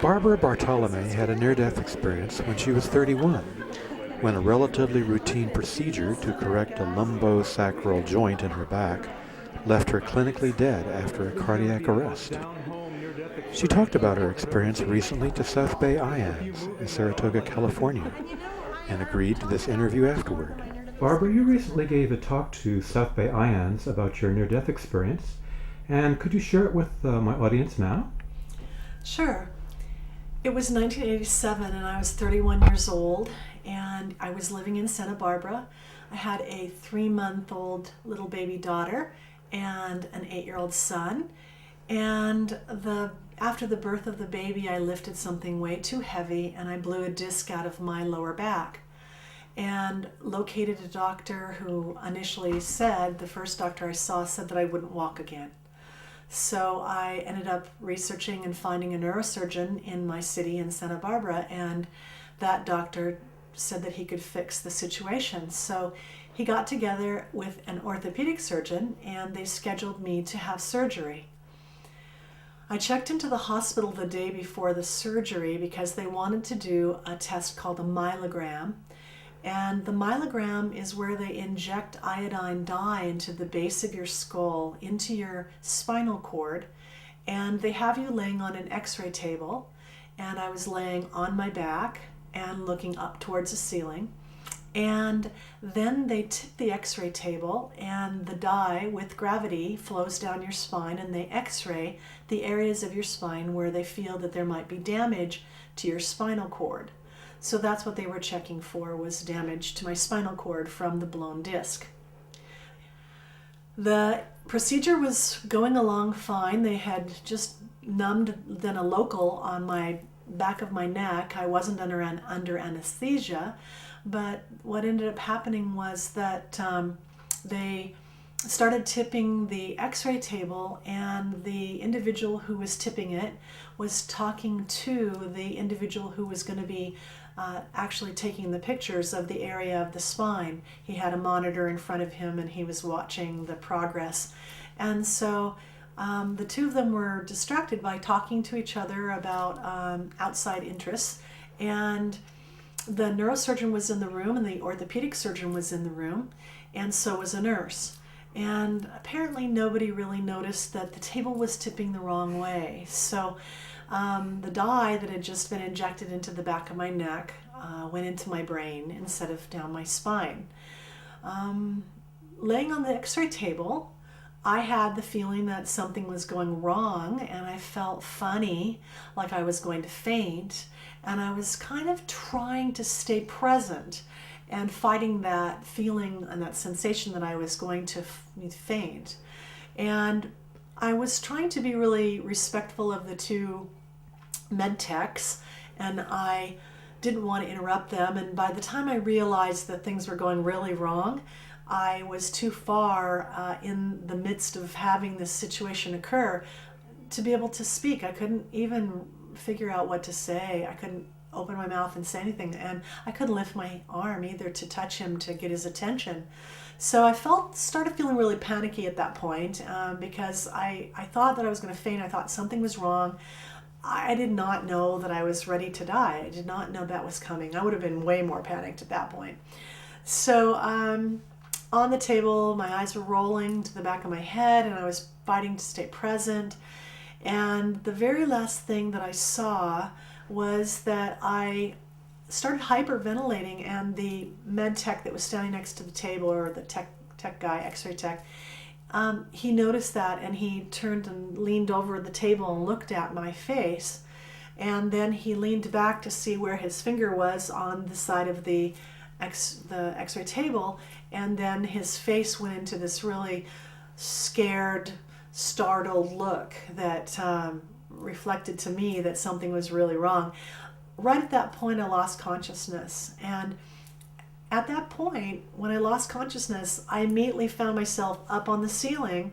Barbara Bartolome had a near-death experience when she was 31, when a relatively routine procedure to correct a lumbosacral joint in her back left her clinically dead after a cardiac arrest. She talked about her experience recently to South Bay IANS in Saratoga, California, and agreed to this interview afterward. Barbara, you recently gave a talk to South Bay IANS about your near-death experience, and could you share it with my audience now? Sure. It was 1987 and I was 31 years old and I was living in Santa Barbara. I had a 3-month-old little baby daughter and an 8-year-old son. And after the birth of the baby, I lifted something way too heavy and I blew a disc out of my lower back and located a doctor who initially said, the first doctor I saw said that I wouldn't walk again. So I ended up researching and finding a neurosurgeon in my city in Santa Barbara, and that doctor said that he could fix the situation. So he got together with an orthopedic surgeon and they scheduled me to have surgery. I checked into the hospital the day before the surgery because they wanted to do a test called a myelogram. And the myelogram is where they inject iodine dye into the base of your skull, into your spinal cord, and they have you laying on an x-ray table. And I was laying on my back and looking up towards the ceiling. And then they tip the x-ray table and the dye with gravity flows down your spine and they x-ray the areas of your spine where they feel that there might be damage to your spinal cord. So that's what they were checking for, was damage to my spinal cord from the blown disc. The procedure was going along fine. They had just numbed then a local on my back of my neck. I wasn't under anesthesia, but what ended up happening was that they started tipping the x-ray table, and the individual who was tipping it was talking to the individual who was going to be actually taking the pictures of the area of the spine. He had a monitor in front of him and he was watching the progress. And so the two of them were distracted by talking to each other about outside interests. And the neurosurgeon was in the room and the orthopedic surgeon was in the room, and so was a nurse. And apparently nobody really noticed that the table was tipping the wrong way. So the dye that had just been injected into the back of my neck went into my brain instead of down my spine. Laying on the x-ray table, I had the feeling that something was going wrong, and I felt funny, like I was going to faint, and I was kind of trying to stay present and fighting that feeling and that sensation that I was going to faint. And I was trying to be really respectful of the two med techs, and I didn't want to interrupt them. And by the time I realized that things were going really wrong, I was too far in the midst of having this situation occur to be able to speak. I couldn't even figure out what to say. I couldn't open my mouth and say anything, and I couldn't lift my arm either to touch him to get his attention. So I started feeling really panicky at that point because I thought that I was going to faint. I thought something was wrong. I did not know that I was ready to die. I did not know that was coming. I would have been way more panicked at that point. So on the table, my eyes were rolling to the back of my head, and I was fighting to stay present. And the very last thing that I saw was that I started hyperventilating, and the med tech that was standing next to the table, or the tech guy, x-ray tech, he noticed that, and he turned and leaned over the table and looked at my face, and then he leaned back to see where his finger was on the side of the x-ray table, and then his face went into this really scared, startled look that reflected to me that something was really wrong. Right at that point, I lost consciousness, and at that point, when I lost consciousness, I immediately found myself up on the ceiling,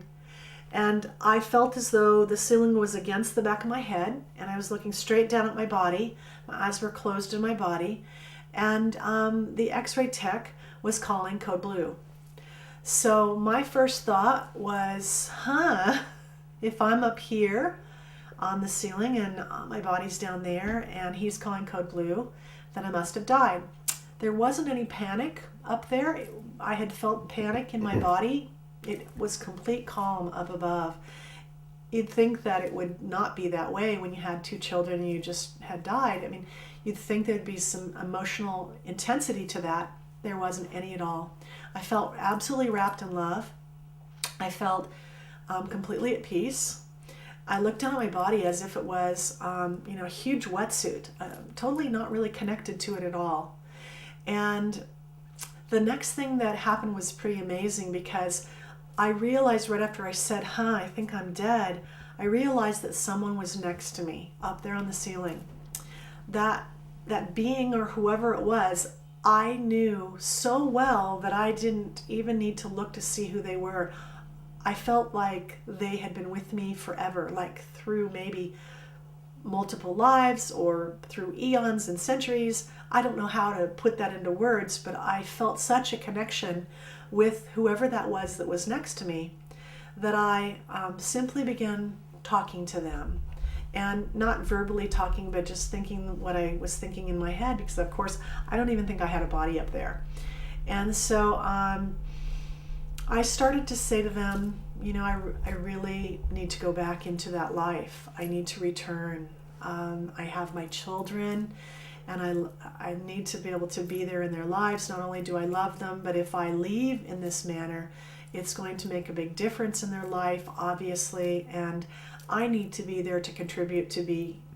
and I felt as though the ceiling was against the back of my head, and I was looking straight down at my body. My eyes were closed in my body, and the x-ray tech was calling code blue. So my first thought was, if I'm up here, on the ceiling, and my body's down there, and he's calling code blue that I must have died. There wasn't any panic up there. I had felt panic in my body. It was complete calm up above. You'd think that it would not be that way when you had 2 children and you just had died. I mean, you'd think there'd be some emotional intensity to that. There wasn't any at all. I felt absolutely wrapped in love. I felt completely at peace. I looked down at my body as if it was, a huge wetsuit, totally not really connected to it at all. And the next thing that happened was pretty amazing, because I realized right after I said, I think I'm dead, I realized that someone was next to me up there on the ceiling. That being, or whoever it was, I knew so well that I didn't even need to look to see who they were. I felt like they had been with me forever, like through maybe multiple lives or through eons and centuries. I don't know how to put that into words, but I felt such a connection with whoever that was next to me, that I simply began talking to them. And not verbally talking, but just thinking what I was thinking in my head, because of course I don't even think I had a body up there. And so I started to say to them, I really need to go back into that life. I need to return. I have my children, and I need to be able to be there in their lives. Not only do I love them, but if I leave in this manner, it's going to make a big difference in their life, obviously, and I need to be there to contribute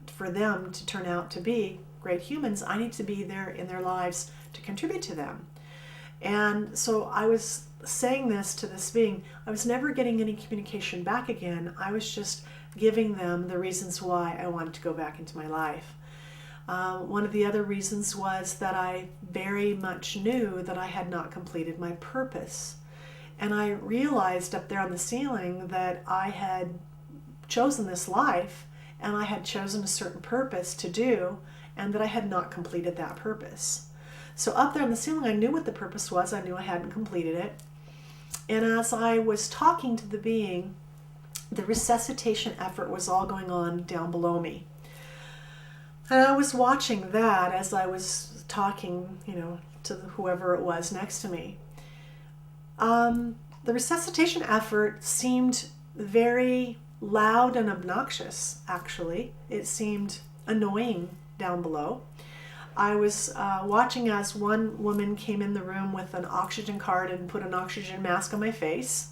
for them to turn out to be great humans. I need to be there in their lives to contribute to them. And so I was saying this to this being. I was never getting any communication back again. I was just giving them the reasons why I wanted to go back into my life. One of the other reasons was that I very much knew that I had not completed my purpose. And I realized up there on the ceiling that I had chosen this life, and I had chosen a certain purpose to do, and that I had not completed that purpose. So up there on the ceiling, I knew what the purpose was. I knew I hadn't completed it. And as I was talking to the being, the resuscitation effort was all going on down below me. And I was watching that as I was talking, to whoever it was next to me. The resuscitation effort seemed very loud and obnoxious, actually. It seemed annoying down below. I was watching as one woman came in the room with an oxygen card and put an oxygen mask on my face.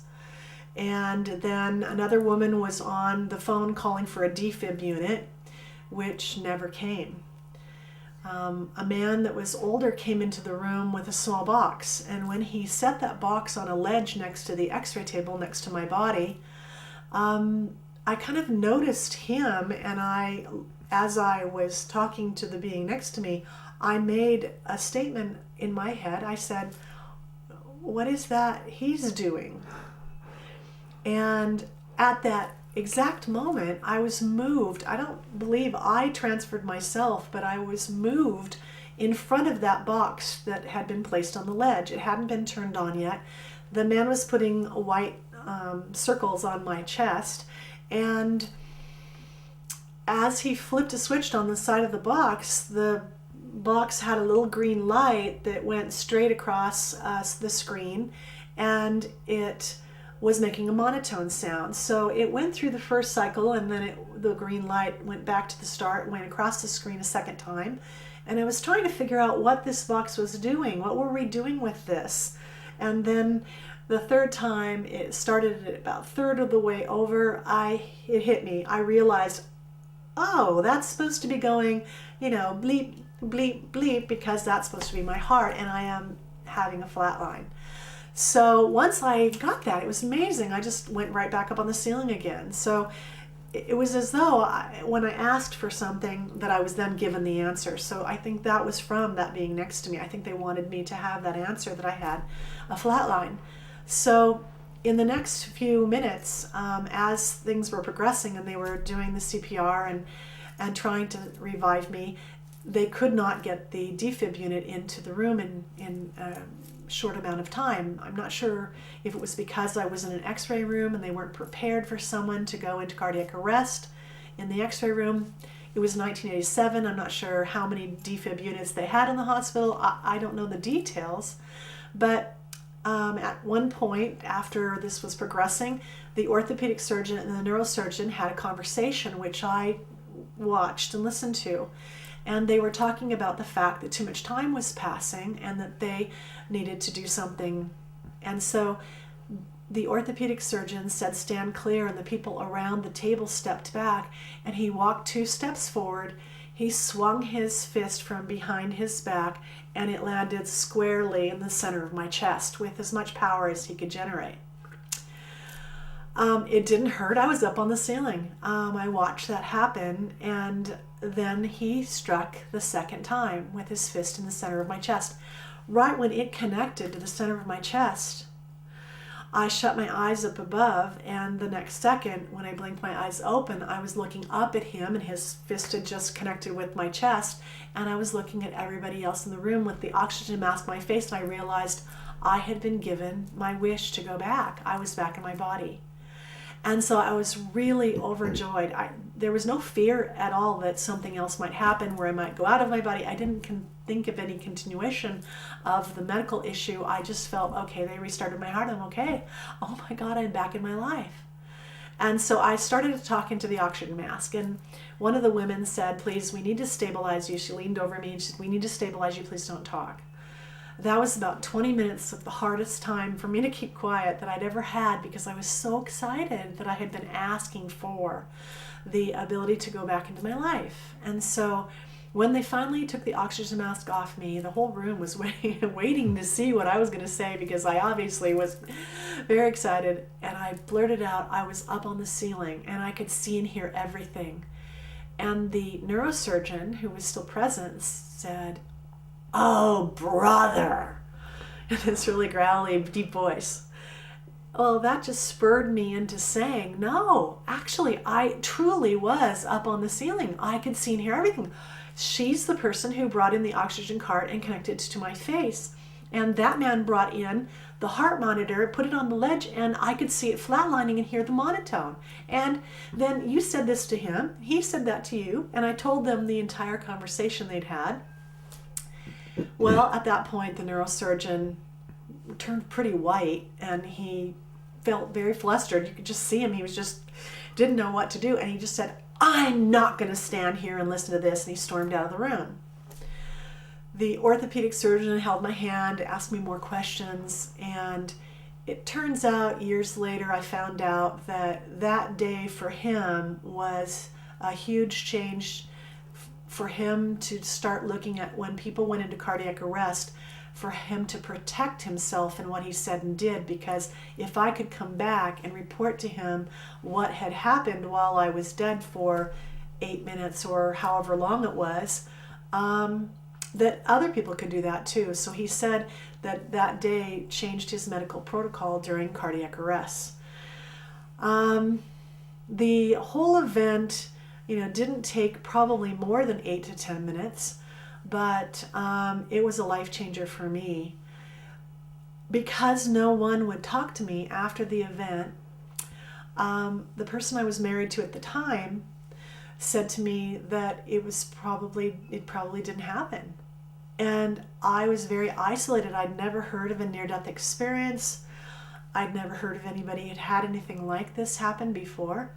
And then another woman was on the phone calling for a defib unit, which never came. A man that was older came into the room with a small box, and when he set that box on a ledge next to the x-ray table next to my body, I kind of noticed him, and as I was talking to the being next to me, I made a statement in my head. I said, "What is that he's doing?" And at that exact moment, I was moved. I don't believe I transferred myself, but I was moved in front of that box that had been placed on the ledge. It hadn't been turned on yet. The man was putting white circles on my chest, and as he flipped a switch on the side of the box had a little green light that went straight across the screen, and it was making a monotone sound. So it went through the first cycle, and then the green light went back to the start, went across the screen a second time. And I was trying to figure out what this box was doing. What were we doing with this? And then the third time, it started at about a third of the way over, it hit me. I realized, oh, that's supposed to be going, bleep, bleep, bleep, because that's supposed to be my heart, and I am having a flat line. So once I got that, it was amazing. I just went right back up on the ceiling again. So it was as though when I asked for something, that I was then given the answer. So I think that was from that being next to me. I think they wanted me to have that answer, that I had a flat line. So in the next few minutes, as things were progressing and they were doing the CPR and trying to revive me, they could not get the defib unit into the room in short amount of time. I'm not sure if it was because I was in an x-ray room and they weren't prepared for someone to go into cardiac arrest in the x-ray room. It was 1987. I'm not sure how many defib units they had in the hospital. I don't know the details. But at one point, after this was progressing, the orthopedic surgeon and the neurosurgeon had a conversation, which I watched and listened to. And they were talking about the fact that too much time was passing and that they needed to do something. And so the orthopedic surgeon said, "Stand clear," and the people around the table stepped back, and he walked 2 steps forward. He swung his fist from behind his back, and it landed squarely in the center of my chest with as much power as he could generate. It didn't hurt. I was up on the ceiling. I watched that happen, and then he struck the second time with his fist in the center of my chest. Right when it connected to the center of my chest, I shut my eyes up above, and the next second, when I blinked my eyes open, I was looking up at him, and his fist had just connected with my chest, and I was looking at everybody else in the room with the oxygen mask on my face, and I realized I had been given my wish to go back. I was back in my body. And so I was really overjoyed. There was no fear at all that something else might happen where I might go out of my body. I didn't think of any continuation of the medical issue. I just felt, okay, they restarted my heart. I'm okay. Oh my God, I'm back in my life. And so I started talking to the oxygen mask. And one of the women said, "Please, we need to stabilize you." She leaned over me and she said, "We need to stabilize you. Please don't talk." That was about 20 minutes of the hardest time for me to keep quiet that I'd ever had, because I was so excited that I had been asking for the ability to go back into my life. And so when they finally took the oxygen mask off me, the whole room was waiting to see what I was going to say, because I obviously was very excited. And I blurted out, I was up on the ceiling and I could see and hear everything. And the neurosurgeon, who was still present, said, "Oh, brother," in this really growly, deep voice. Well, that just spurred me into saying, no, actually, I truly was up on the ceiling. I could see and hear everything. She's the person who brought in the oxygen cart and connected to my face. And that man brought in the heart monitor, put it on the ledge, and I could see it flatlining and hear the monotone. And then you said this to him, he said that to you, and I told them the entire conversation they'd had. Well, at that point, the neurosurgeon turned pretty white, and he felt very flustered. You could just see him. He was just didn't know what to do, and he just said, "I'm not going to stand here and listen to this," and he stormed out of the room. The orthopedic surgeon held my hand, asked me more questions, and it turns out years later I found out that that day for him was a huge change for him to start looking at when people went into cardiac arrest, for him to protect himself in what he said and did, because if I could come back and report to him what had happened while I was dead for 8 minutes or however long it was, that other people could do that too. So he said that that day changed his medical protocol during cardiac arrests. The whole event, didn't take probably more than 8 to 10 minutes, but it was a life changer for me. Because no one would talk to me after the event, the person I was married to at the time said to me that it probably didn't happen. And I was very isolated. I'd never heard of a near-death experience. I'd never heard of anybody who'd had anything like this happen before.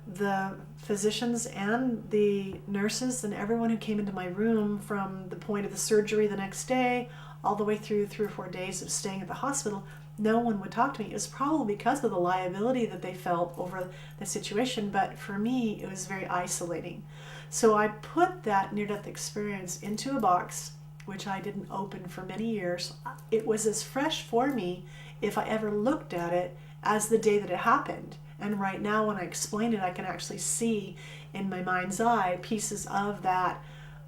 The physicians and the nurses and everyone who came into my room from the point of the surgery the next day all the way through 3 or 4 days of staying at the hospital, no one would talk to me. It was probably because of the liability that they felt over the situation, but for me it was very isolating. So I put that near-death experience into a box, which I didn't open for many years. It was as fresh for me, if I ever looked at it, as the day that it happened. And right now when I explain it, I can actually see in my mind's eye pieces of that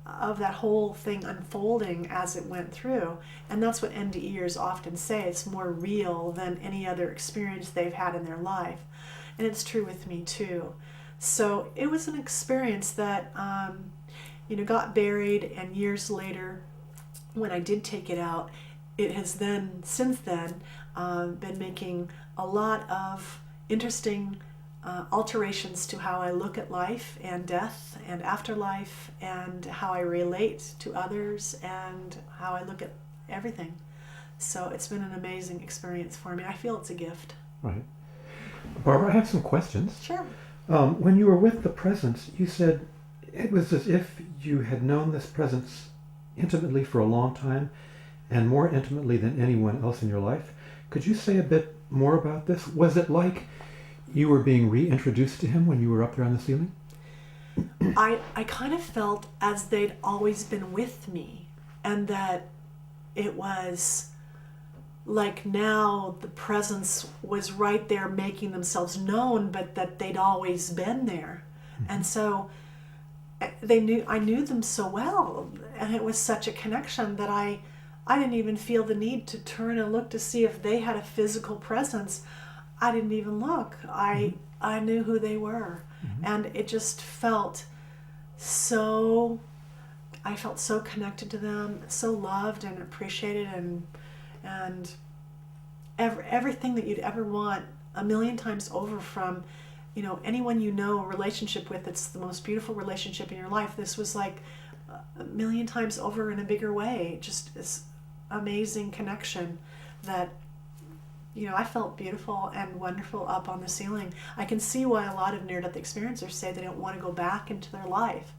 whole thing unfolding as it went through. And that's what NDEers often say. It's more real than any other experience they've had in their life. And it's true with me too. So it was an experience that got buried, and years later, when I did take it out, it has then, since then, been making a lot of interesting alterations to how I look at life and death and afterlife and how I relate to others and how I look at everything. So it's been an amazing experience for me. I feel it's a gift. Right. Barbara, I have some questions. Sure. When you were with the presence, you said it was as if you had known this presence intimately for a long time and more intimately than anyone else in your life. Could you say a bit more about this? Was it like you were being reintroduced to him when you were up there on the ceiling? I kind of felt as they'd always been with me, and that it was like now the presence was right there making themselves known, but that they'd always been there. And so I knew them so well, and it was such a connection that I didn't even feel the need to turn and look to see if they had a physical presence. I didn't even look. I knew who they were. And it just felt so, I felt so connected to them, so loved and appreciated, and everything that you'd ever want a million times over from, anyone a relationship with. It's the most beautiful relationship in your life. This was like a million times over in a bigger way. Just this amazing connection that, I felt beautiful and wonderful up on the ceiling. I can see why a lot of near-death experiencers say they don't want to go back into their life,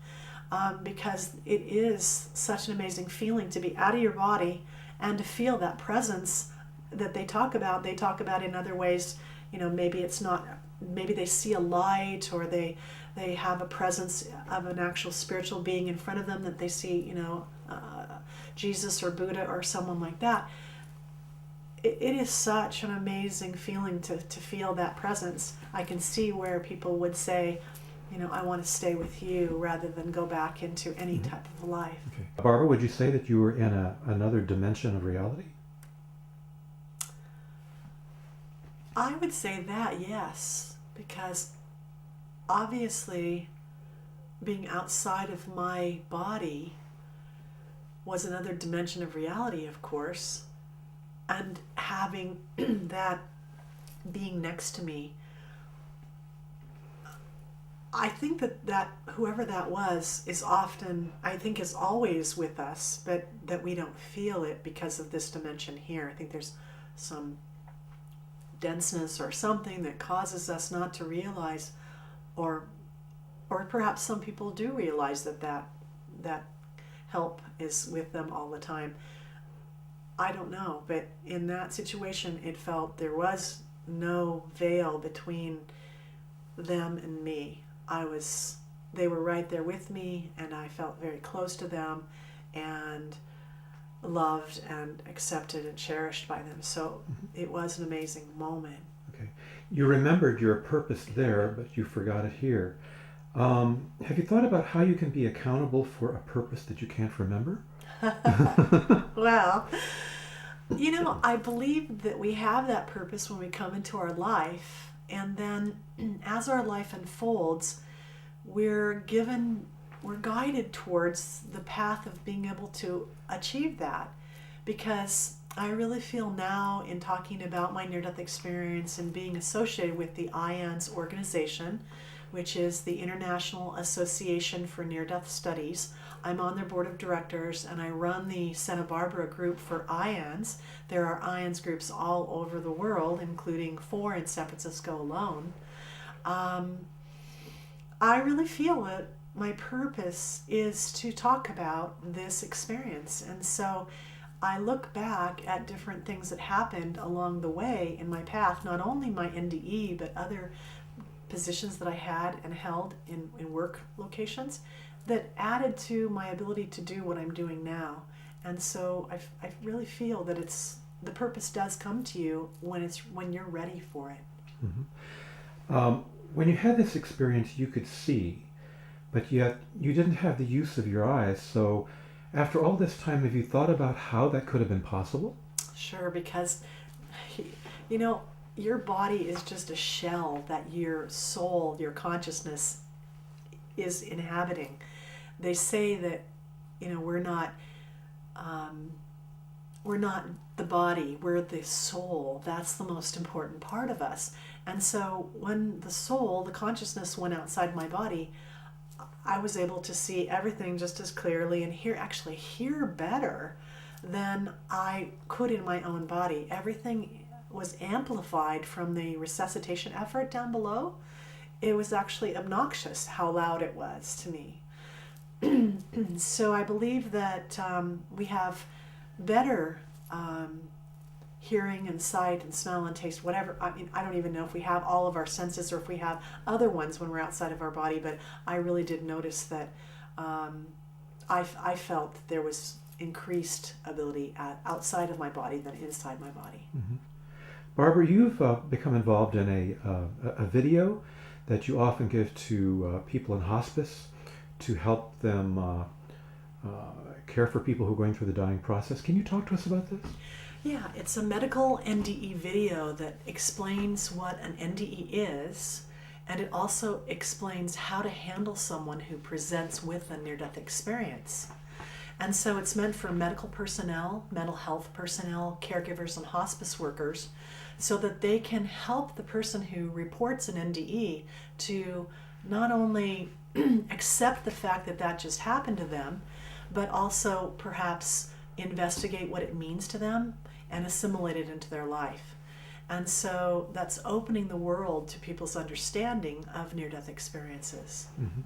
because it is such an amazing feeling to be out of your body and to feel that presence that they talk about. They talk about in other ways, maybe they see a light, or they have a presence of an actual spiritual being in front of them that they see, Jesus or Buddha or someone like that. It is such an amazing feeling to feel that presence. I can see where people would say, I want to stay with you rather than go back into any type of life. Okay. Barbara, would you say that you were in another dimension of reality? I would say that, yes, because obviously being outside of my body was another dimension of reality, of course, and having that being next to me, I think that whoever that was is always with us, but that we don't feel it because of this dimension here. I think there's some denseness or something that causes us not to realize, or perhaps some people do realize that help is with them all the time. I don't know, but in that situation it felt there was no veil between them and me. They were right there with me, and I felt very close to them and loved and accepted and cherished by them. So it was an amazing moment. Okay. You remembered your purpose there, but you forgot it here. Have you thought about how you can be accountable for a purpose that you can't remember? Well, I believe that we have that purpose when we come into our life, and then as our life unfolds, we're guided towards the path of being able to achieve that. Because I really feel now, in talking about my near-death experience and being associated with the IANS organization, which is the International Association for Near-Death Studies. I'm on their board of directors, and I run the Santa Barbara group for IANS. There are IANS groups all over the world, including 4 in San Francisco alone. I really feel that my purpose is to talk about this experience. And so I look back at different things that happened along the way in my path, not only my NDE, but other positions that I had and held in work locations that added to my ability to do what I'm doing now. And so I really feel that the purpose does come to you when you're ready for it. Mm-hmm. When you had this experience, you could see, but yet you didn't have the use of your eyes. So after all this time, have you thought about how that could have been possible? Sure, because your body is just a shell that your soul, your consciousness is inhabiting. They say that, we're not we're not the body, we're the soul. That's the most important part of us. And so when the soul, the consciousness went outside my body, I was able to see everything just as clearly and hear better than I could in my own body. Everything was amplified from the resuscitation effort down below. It was actually obnoxious how loud it was to me. So I believe that we have better hearing and sight and smell and taste, whatever. I mean, I don't even know if we have all of our senses or if we have other ones when we're outside of our body, but I really did notice that I felt that there was increased ability outside of my body than inside my body. Mm-hmm. Barbara, you've become involved in a video that you often give to people in hospice to help them care for people who are going through the dying process. Can you talk to us about this? Yeah, it's a medical NDE video that explains what an NDE is, and it also explains how to handle someone who presents with a near-death experience. And so it's meant for medical personnel, mental health personnel, caregivers, and hospice workers, so that they can help the person who reports an NDE to not only accept the fact that that just happened to them, but also perhaps investigate what it means to them and assimilate it into their life. And so that's opening the world to people's understanding of near-death experiences. Mm-hmm.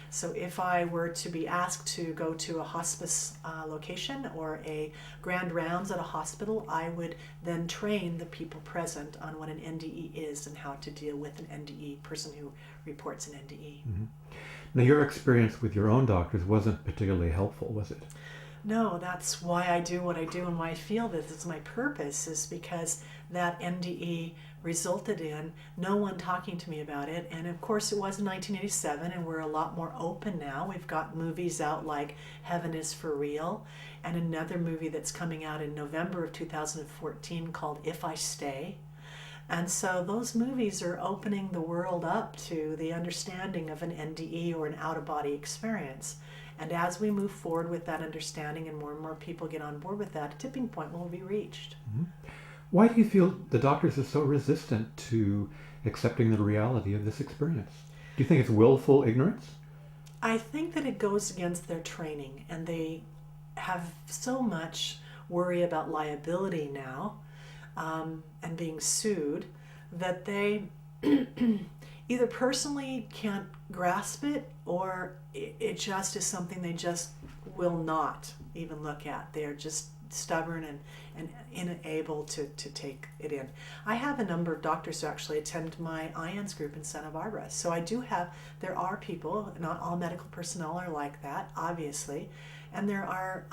So if I were to be asked to go to a hospice location or a grand rounds at a hospital, I would then train the people present on what an NDE is and how to deal with an NDE, person who reports an NDE. Mm-hmm. Now, your experience with your own doctors wasn't particularly helpful, was it? No, that's why I do what I do and why I feel that it's my purpose, is because that NDE resulted in no one talking to me about it. And of course it was in 1987, and we're a lot more open now. We've got movies out like Heaven is for Real, and another movie that's coming out in November of 2014 called If I Stay. And so those movies are opening the world up to the understanding of an NDE or an out-of-body experience. And as we move forward with that understanding and more people get on board with that, a tipping point will be reached. Mm-hmm. Why do you feel the doctors are so resistant to accepting the reality of this experience? Do you think it's willful ignorance? I think that it goes against their training, and they have so much worry about liability now and being sued that they either personally can't grasp it, or it just is something they just will not even look at. They are just stubborn and unable to take it in. I have a number of doctors who actually attend my IANS group in Santa Barbara. So there are people, not all medical personnel are like that, obviously, and there are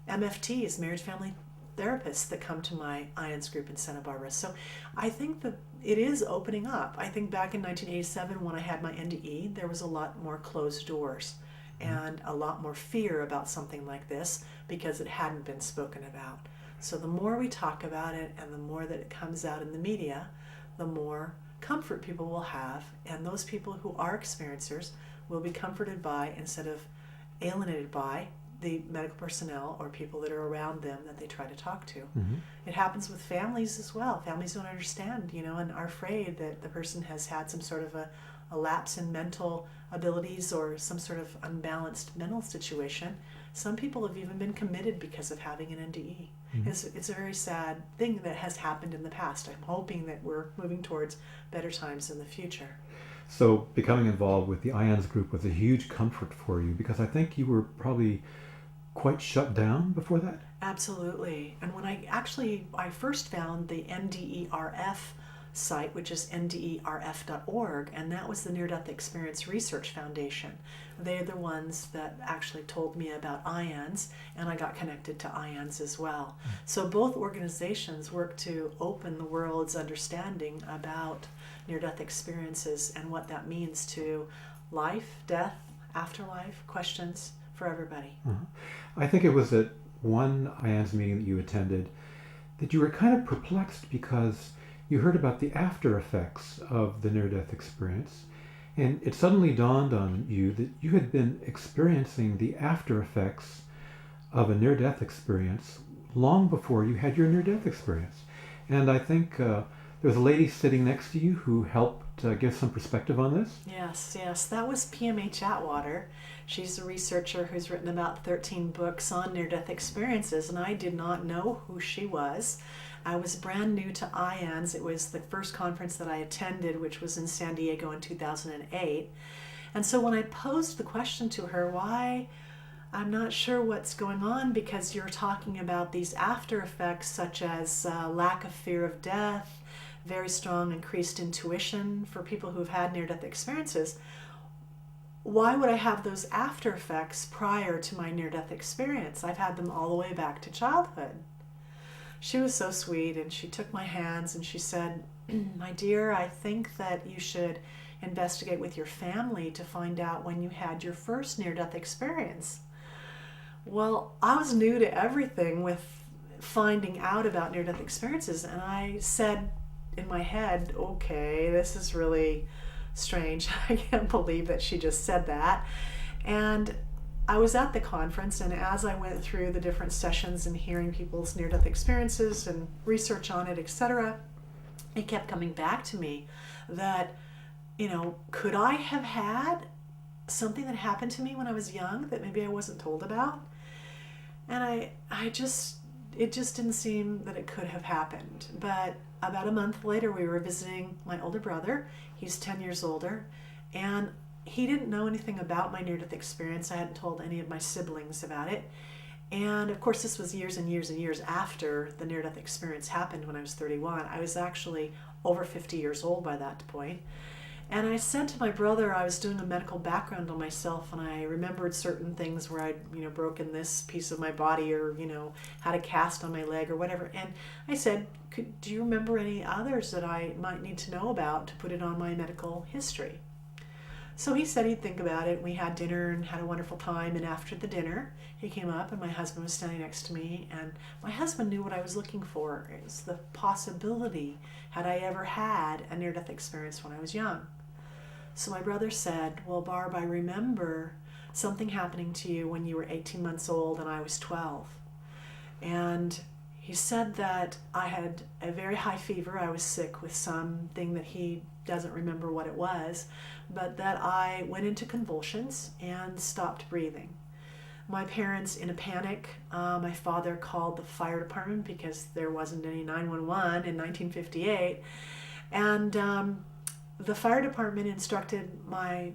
MFTs, marriage family therapists, that come to my IANS group in Santa Barbara. So I think that it is opening up. I think back in 1987 when I had my NDE, there was a lot more closed doors and a lot more fear about something like this because it hadn't been spoken about. So the more we talk about it and the more that it comes out in the media, the more comfort people will have, and those people who are experiencers will be comforted by, instead of alienated by, the medical personnel or people that are around them that they try to talk to. Mm-hmm. It happens with families as well. Families don't understand, and are afraid that the person has had some sort of a lapse in mental abilities or some sort of unbalanced mental situation. Some people have even been committed because of having an NDE. Mm-hmm. It's a very sad thing that has happened in the past. I'm hoping that we're moving towards better times in the future. So becoming involved with the IANS group was a huge comfort for you, because I think you were probably quite shut down before that? Absolutely. And when I first found the NDERF site, which is nderf.org, and that was the Near Death Experience Research Foundation. They're the ones that actually told me about IANS, and I got connected to IANS as well. So both organizations work to open the world's understanding about near-death experiences and what that means to life, death, afterlife, questions for everybody. Uh-huh. I think it was at one IANS meeting that you attended that you were kind of perplexed because you heard about the after effects of the near-death experience, and it suddenly dawned on you that you had been experiencing the after effects of a near-death experience long before you had your near-death experience. And I think there was a lady sitting next to you who helped give some perspective on this. Yes, that was PMH Atwater. She's a researcher who's written about 13 books on near-death experiences, and I did not know who she was. I was brand new to IANS. It was the first conference that I attended, which was in San Diego in 2008. And so when I posed the question to her, why, I'm not sure what's going on, because you're talking about these after effects such as lack of fear of death, very strong increased intuition for people who've had near-death experiences. Why would I have those after effects prior to my near-death experience? I've had them all the way back to childhood. She was so sweet, and she took my hands and she said, my dear, I think that you should investigate with your family to find out when you had your first near-death experience. Well, I was new to everything with finding out about near-death experiences, and I said in my head, okay, this is really strange. I can't believe that she just said that. And I was at the conference, and as I went through the different sessions and hearing people's near-death experiences and research on it, etc., it kept coming back to me that, could I have had something that happened to me when I was young that maybe I wasn't told about? And it just didn't seem that it could have happened. But about a month later, we were visiting my older brother. He's 10 years older, and he didn't know anything about my near-death experience. I hadn't told any of my siblings about it. And of course, this was years and years and years after the near-death experience happened when I was 31. I was actually over 50 years old by that point. And I said to my brother, I was doing a medical background on myself, and I remembered certain things where I'd, broken this piece of my body, or, had a cast on my leg or whatever. And I said, do you remember any others that I might need to know about to put it on my medical history? So he said he'd think about it. We had dinner and had a wonderful time. And after the dinner, he came up, and my husband was standing next to me. And my husband knew what I was looking for. It was the possibility, had I ever had a near-death experience when I was young. So my brother said, well, Barb, I remember something happening to you when you were 18 months old and I was 12. And he said that I had a very high fever. I was sick with something that he doesn't remember what it was, but that I went into convulsions and stopped breathing. My parents, in a panic, my father called the fire department because there wasn't any 911 in 1958. And the fire department instructed my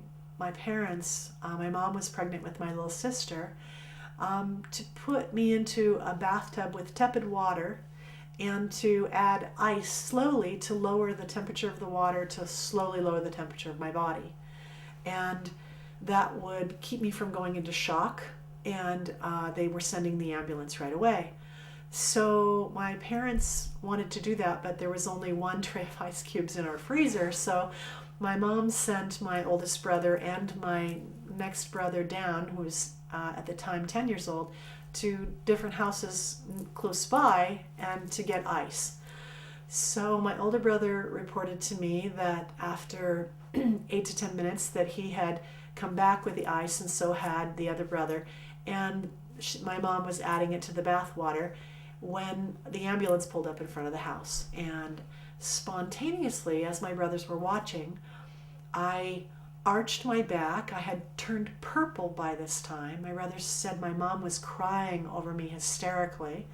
parents, my mom was pregnant with my little sister, to put me into a bathtub with tepid water and to add ice slowly to lower the temperature of the water, to slowly lower the temperature of my body. And that would keep me from going into shock, and they were sending the ambulance right away. So my parents wanted to do that, but there was only one tray of ice cubes in our freezer. So my mom sent my oldest brother and my next brother down, who was at the time 10 years old, to different houses close by and to get ice. So my older brother reported to me that after 8 to 10 minutes that he had come back with the ice, and so had the other brother. And my mom was adding it to the bath water when the ambulance pulled up in front of the house. And spontaneously, as my brothers were watching, I arched my back. I had turned purple by this time. My brothers said my mom was crying over me hysterically.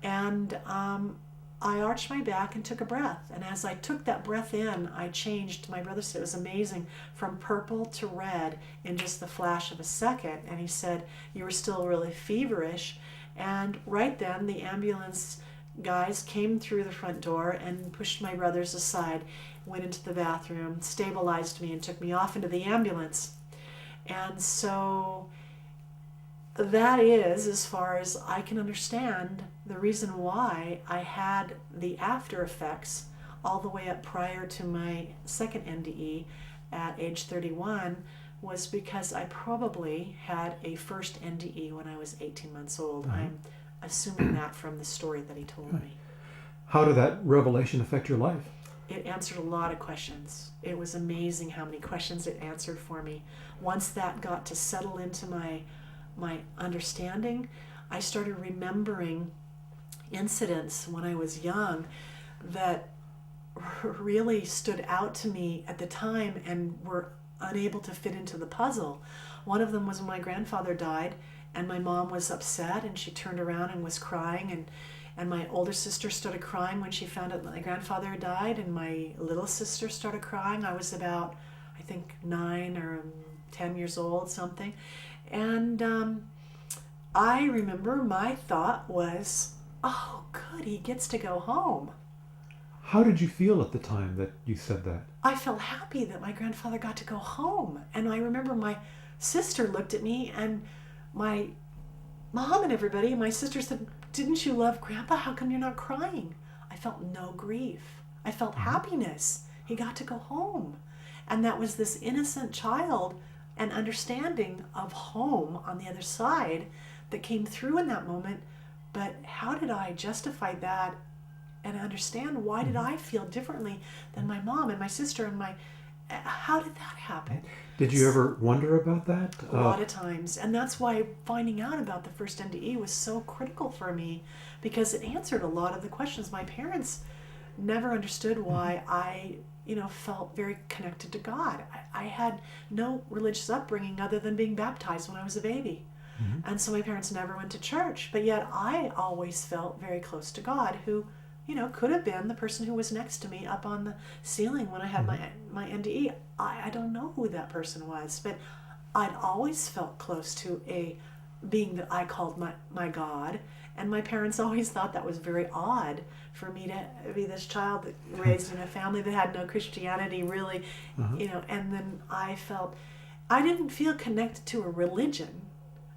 And I arched my back and took a breath. And as I took that breath in, I changed. My brother said it was amazing, from purple to red in just the flash of a second. And he said, you were still really feverish. And right then, the ambulance guys came through the front door and pushed my brothers aside, went into the bathroom, stabilized me, and took me off into the ambulance. And so that is, as far as I can understand, the reason why I had the after effects all the way up prior to my second NDE at age 31, was because I probably had a first NDE when I was 18 months old. Uh-huh. I'm assuming that from the story that he told me. How did that revelation affect your life? It answered a lot of questions. It was amazing how many questions it answered for me. Once that got to settle into my understanding, I started remembering incidents when I was young that really stood out to me at the time and were unable to fit into the puzzle. One of them was when my grandfather died, and my mom was upset, and she turned around and was crying, and my older sister started crying when she found out that my grandfather had died, and my little sister started crying. I was about, I think, 9 or 10 years old, something. And I remember my thought was, oh, good, he gets to go home. How did you feel at the time that you said that? I felt happy that my grandfather got to go home. And I remember my sister looked at me, and my mom and everybody, my sister said, didn't you love Grandpa? How come you're not crying? I felt no grief. I felt happiness. He got to go home. And that was this innocent child and understanding of home on the other side that came through in that moment. But how did I justify that and understand why did I feel differently than my mom and my sister and how did that happen? Did you ever wonder about that? A lot of times. And that's why finding out about the first NDE was so critical for me, because it answered a lot of the questions. My parents never understood why I felt very connected to God. I had no religious upbringing other than being baptized when I was a baby. And so my parents never went to church, but yet I always felt very close to God, who could have been the person who was next to me up on the ceiling when I had my NDE. I don't know who that person was, but I'd always felt close to a being that I called my God. And my parents always thought that was very odd for me to be this child that raised in a family that had no Christianity really, and then I didn't feel connected to a religion.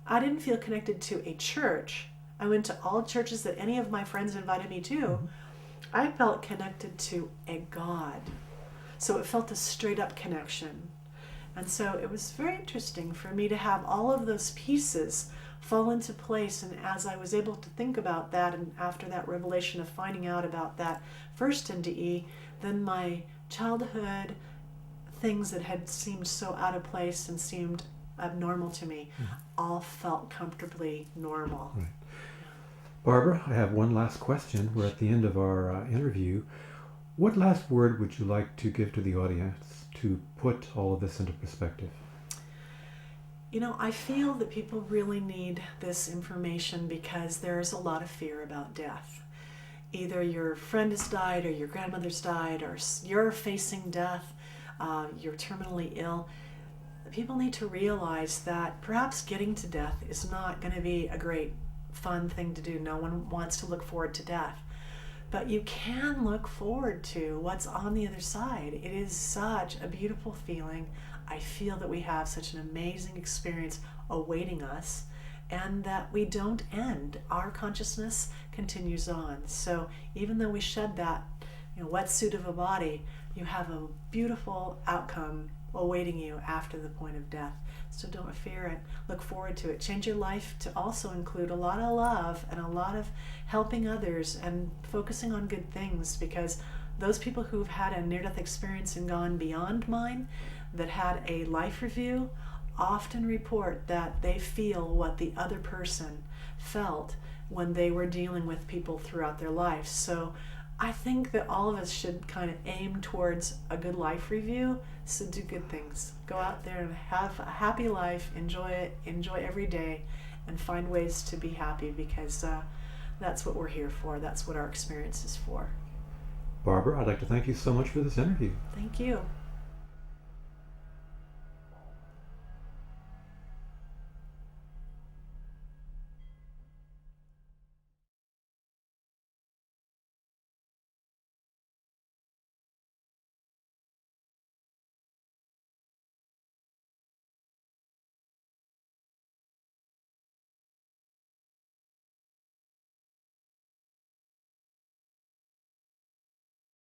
I didn't feel connected to a church. I went to all churches that any of my friends invited me to. I felt connected to a God. So it felt a straight up connection. And so it was very interesting for me to have all of those pieces fall into place. And as I was able to think about that, and after that revelation of finding out about that first NDE, then my childhood things that had seemed so out of place and seemed abnormal to me all felt comfortably normal. Right. Barbara, I have one last question. We're at the end of our interview. What last word would you like to give to the audience to put all of this into perspective? I feel that people really need this information because there's a lot of fear about death. Either your friend has died, or your grandmother's died, or you're facing death, you're terminally ill. People need to realize that perhaps getting to death is not going to be a great fun thing to do. No one wants to look forward to death. But you can look forward to what's on the other side. It is such a beautiful feeling. I feel that we have such an amazing experience awaiting us, and that we don't end. Our consciousness continues on. So even though we shed that wetsuit of a body, you have a beautiful outcome awaiting you after the point of death. So don't fear it. Look forward to it. Change your life to also include a lot of love and a lot of helping others and focusing on good things, because those people who've had a near-death experience and gone beyond mine, that had a life review, often report that they feel what the other person felt when they were dealing with people throughout their life. So I think that all of us should kind of aim towards a good life review. So do good things. Go out there and have a happy life. Enjoy it. Enjoy every day, and find ways to be happy, because that's what we're here for. That's what our experience is for. Barbara, I'd like to thank you so much for this interview. Thank you.